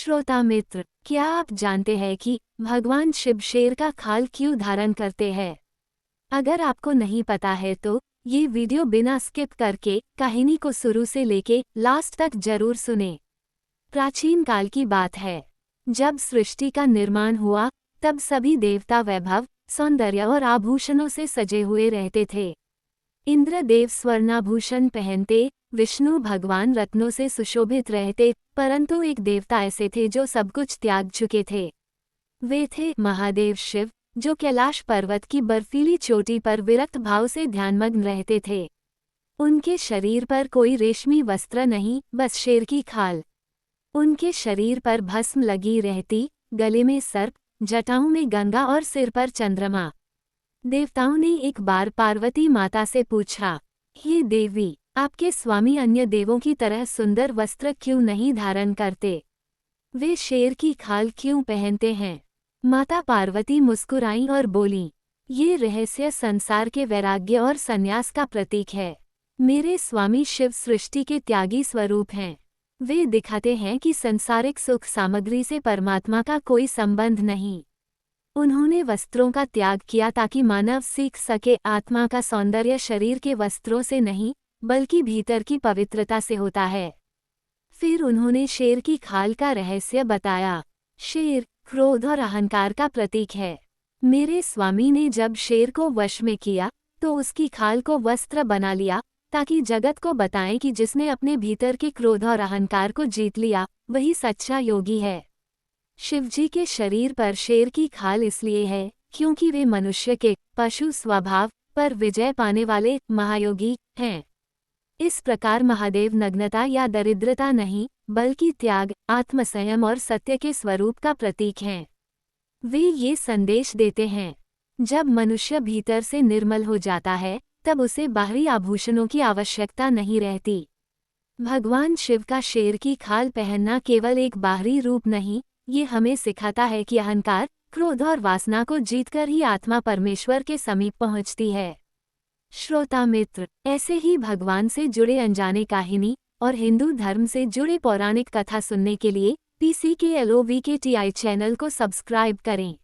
श्रोता मित्र, क्या आप जानते हैं कि भगवान शिव शेर का खाल क्यों धारण करते हैं? अगर आपको नहीं पता है तो ये वीडियो बिना स्किप करके कहानी को शुरू से लेके लास्ट तक जरूर सुने। प्राचीन काल की बात है, जब सृष्टि का निर्माण हुआ तब सभी देवता वैभव, सौंदर्य और आभूषणों से सजे हुए रहते थे। इंद्रदेव स्वर्णाभूषण पहनते, विष्णु भगवान रत्नों से सुशोभित रहते, परंतु एक देवता ऐसे थे जो सब कुछ त्याग चुके थे। वे थे महादेव शिव, जो कैलाश पर्वत की बर्फीली चोटी पर विरक्त भाव से ध्यानमग्न रहते थे। उनके शरीर पर कोई रेशमी वस्त्र नहीं, बस शेर की खाल। उनके शरीर पर भस्म लगी रहती, गले में सर्प, जटाओं में गंगा और सिर पर चंद्रमा। देवताओं ने एक बार पार्वती माता से पूछा, हे देवी, आपके स्वामी अन्य देवों की तरह सुंदर वस्त्र क्यों नहीं धारण करते? वे शेर की खाल क्यों पहनते हैं? माता पार्वती मुस्कुराईं और बोलीं, ये रहस्य संसार के वैराग्य और संन्यास का प्रतीक है। मेरे स्वामी शिव सृष्टि के त्यागी स्वरूप हैं। वे दिखाते हैं कि संसारिक सुख सामग्री से परमात्मा का कोई संबंध नहीं। उन्होंने वस्त्रों का त्याग किया ताकि मानव सीख सके आत्मा का सौंदर्य शरीर के वस्त्रों से नहीं, बल्कि भीतर की पवित्रता से होता है। फिर उन्होंने शेर की खाल का रहस्य बताया। शेर क्रोध और अहंकार का प्रतीक है। मेरे स्वामी ने जब शेर को वश में किया तो उसकी खाल को वस्त्र बना लिया, ताकि जगत को बताएं कि जिसने अपने भीतर के क्रोध और अहंकार को जीत लिया वही सच्चा योगी है। शिवजी के शरीर पर शेर की खाल इसलिए है क्योंकि वे मनुष्य के पशु स्वभाव पर विजय पाने वाले महायोगी हैं। इस प्रकार महादेव नग्नता या दरिद्रता नहीं, बल्कि त्याग, आत्मसंयम और सत्य के स्वरूप का प्रतीक हैं। वे ये संदेश देते हैं, जब मनुष्य भीतर से निर्मल हो जाता है तब उसे बाहरी आभूषणों की आवश्यकता नहीं रहती। भगवान शिव का शेर की खाल पहनना केवल एक बाहरी रूप नहीं, ये हमें सिखाता है कि अहंकार, क्रोध और वासना को जीतकर ही आत्मा परमेश्वर के समीप पहुंचती है। श्रोता मित्र, ऐसे ही भगवान से जुड़े अनजाने कहानी और हिंदू धर्म से जुड़े पौराणिक कथा सुनने के लिए PCKLOVKTI चैनल को सब्सक्राइब करें।